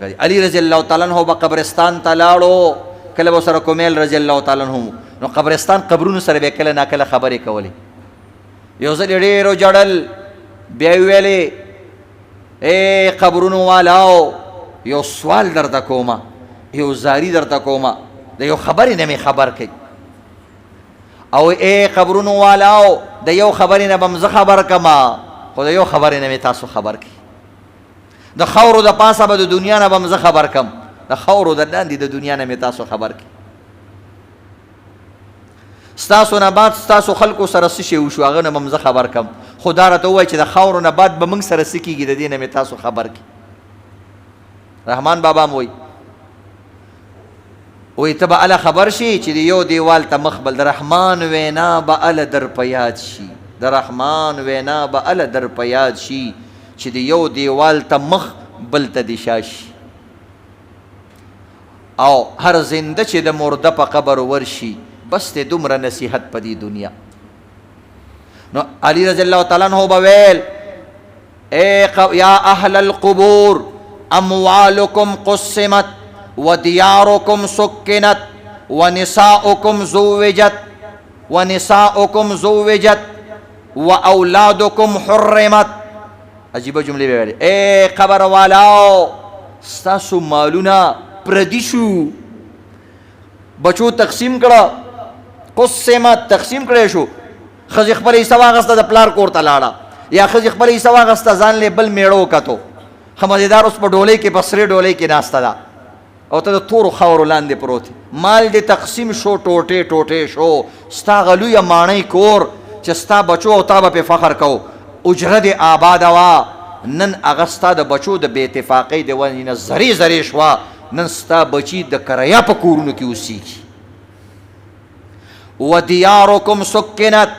علی رضی الله تعالی عنہ به قبرستان ته لاړو، کله به سره کومیل رضی الله تعالی عنہ نو قبرستان قبرونو سره به کله ناکله خبرې کولې. یو ځل ډېرو جړل، بیا یې ویلې ای قبرونو والاو یو سوال درته کومه، یو زاری درته کومه، د یو خبرې نه مې خبر کړئ. او ای قبرونو والاو د یو خبرې نه به م زه خبر کما، خو د یو خبرې نه مې تاسو خبر کړئ. د خاورو د پاسه به د دنیا نه به م زه خبر کم، د خاورو د لاندې د دنیا نه مې تاسو خبر کړئ. ستاسو نه بعد ستاسو خلکو سره څه شی وشو هغه نه به م زه خبر کم، خو دا راته ووایي چې د خاورو نه بعد به موږ سره څه کېږي د دې نه مې تاسو خبر کړي. رحمان بابا م وایي ته به هله خبر شي چې د یو دیوال ته مخ بل، د رحمان وینا به هله در په یاد شي، د رحمان وینا به هله در په یاد شي چې د یو دیوال ته مخ بل ته د شا شي. او هر زنده چې د مرده په قبر ورشي بس د دومره نصیحت په دې دنیا. نو علی رضی الله تعالی عنہ به ویل یا اهل القبور اموالکم قسمت ودیارکم سکنت ونساؤکم زوجت واولادکم حرمت. عجیبه جملې به ویلې، ای قبر والاو ستاسو مالونه پردي شو، بچو تقسیم کړه، قسمت تقسیم کړی شو. ښځې خپله حصه واخېسته د پلار کور ته لاړه، یا ښځې خپله حصه واخېسته ځان لې بل میړه وکتو. ښه مزېدار اوس په ډولۍ کې په سرې ډولۍ کې ناسته ده او ته د تورو خاورو لاندې پروت، مال دې تقسیم شو، ټوټې ټوټې شو. ستا هغه لویه ماڼۍ کور چې ستا بچو او تا به پې فخر کو، اجره دې آباده وه، نن هغه ستا د بچو د بې اتفاقۍ د وجې نه زرې زرې شوه، نن ستا بچي د کریا په کورونو کې اوسېږي. ودیارکم سکنت،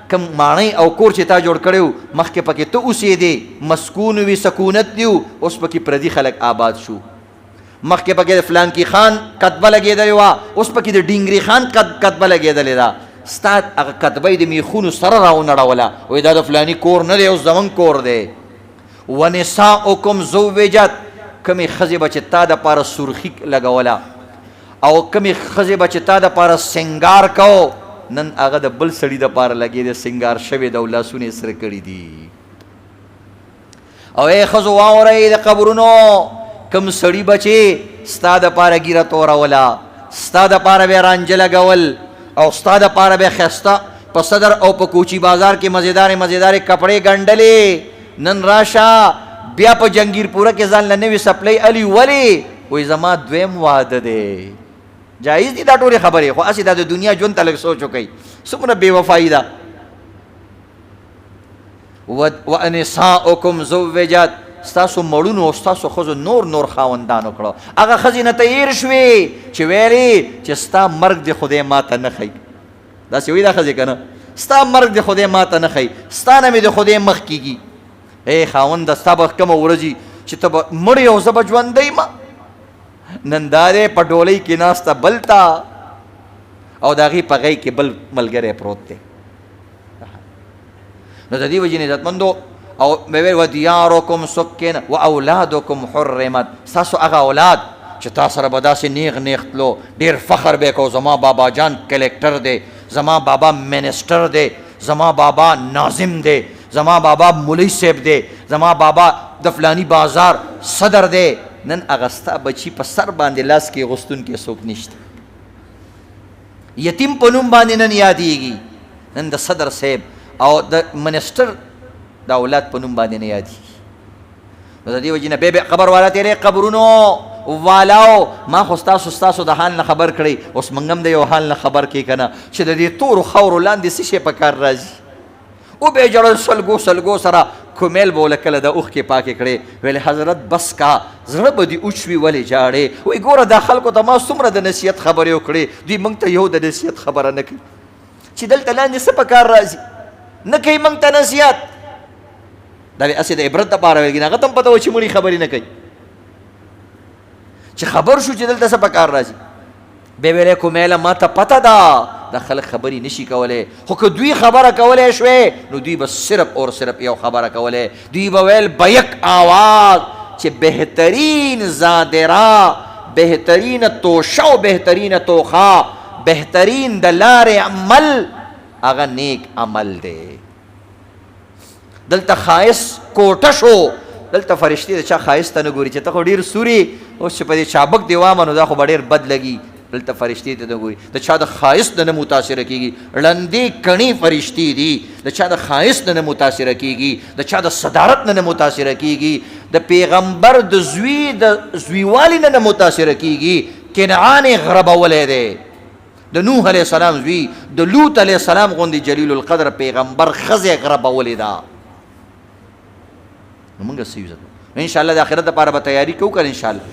کم ماڼۍ او کور چې تا جوړ کړی و مخکې پکې ته اوسېدې، مسکون وي، سکونت دی، اوس پکې پردي خلک آباد شو. مخکې پکې د فلانکي خان کتبه لګېدلې وه، اوس پکې د ډینګري خان کتبه لګېدلې ده. ستا هغه کتبه یې د میخونو سره راونړوله، وایي دا د فلاني کور نه دی، اوس زموږ کور دی. ونساؤکم زوجت، کمې ښځې به چې تا دپاره سرخي لګوله او کمې ښځې به چې تا دپاره سنګار کو، نن هغه د بل سړي دپاره لګېدې، سنګار شوې ده او لاسونه یې سره کړي دي. او ای ښځو واورئ د قبرونو کم سړي بچې ستا دپاره ګیره توروله، ستا دپاره به یې رانجه لګول او ستا دپاره به یې ښایسته په صدر او په کوچي بازار کې مزېدارې مزېدارې کپړې ګنډلې. نن راشه بیا په جنګیر پوره کې ځان له نوي سپلۍ الي، ولې؟ وایي زما دویم واده دی. جایز دي دا ټولې خبرې، خو هسې دا د دنیا ژوند ته لږ سوچ وکئ، څومره بې وفایي ده. ونساؤکم زوجت، ستاسو مړونو او ستاسو ښځو نور خاوندانو کړو. هغه ښځې نه ته هېر شوې چې ویلې چې ستا مرګ دې خدای ما ته نه ښیي. داسې وایي دا ښځې که نه، ستا مرګ دې خدای ما ته نه ښیي، ستا نه مې د خدای مخ کېږي. ای خاونده ستا به کومه ورځي چې ته به مړ او زه به ژوندی یم. نن دا دی په ډولۍ کې ناسته بل ته او د هغې په غی کې بل ملګری پروت دی. نو د دې وجې نه عزتمندو او مې ویل ودیارکم سکن و اولادکم حرمت، ستاسو هغه اولاد چې تا سره به داسې نیغ تلو، ډېر فخر به کو، زما بابا جان کلیکټر دی، زما بابا منسټر دی، زما بابا ناظم دی، زما بابا مولوی صاحب دی، زما بابا د فلانی بازار صدر دی. نن هغه ستا بچي په سر باندې لاس کې غوښتونکی څوک نشته، یتیم په نوم باندې نن یادېږي. نن د صدر صاحب او د منسټر د اولاد په نوم باندې نه یادېږي. نو د دې وجې نه بیا قبر والا تېری، قبرونو والاو ما خو ستاسو د حال نه خبر کړئ، اوس موږ هم د یو حال نه خبر کړئ که نه چې د دې تورو خاورو لاندې څه شی په کار راځي. او به یې جړل سلګو سره، کومیل به ولله کله د اوښکې پاکې کړې، ویلې حضرت بس کا، زړه به دې اوچ وي ولې جاړې. وایي ګوره دا خلکو ته ما څومره د نصیحت خبرې وکړې، دوی موږ ته یو د نصیحت خبره نه کوي چې دلته لاندې څه په کار راځي، نه کوي موږ ته نصیحت. دا به هسې د عبرت دپاره ویل کېږي، هغه ته هم پته وه چې مړي خبرې نه کوي، چې خبر شو چې دلته څه په کار راځي. بیا ویلې کومیله ما ته پته ده دا خلک خبرې نشي کولی، خو که دوی خبره کولی شوې نو دوی به صرف اور صرف یو خبره کولی، دوی به ویل بیک آواز چې بهترین زادرا، بهترین توشه او بهترین توخه، بهترین د لارې عمل هغه نیک عمل دی. دلته خایس کوټه شو، دلته فرشتي د چا خایس ته نه ګوري چې ته خو ډېر سوري اوس چې په دې چابک دی وامه نو دا خو به ډېر بد لګي. دلته فرشتي ته نه ګوري، د چا د خایس نه متاثره کېږي. ړندې کڼې فرشتي دي، د چا د خایس نه متاثره کېږي، د چا د صدارت نه متاثره کېږي، د پیغمبر د زوی د زویوالي نه متاثره کېږي. کنعان یې غربولی دی، د نوح علیه السلام زوی، د لوط علیه السلام غوندې جلیل القدر پیغمبر ښځه یې غربولې ده. نو موږ څه یو ان شاء الله د آخرت لپاره به تیاری کوو که ان شاء الله.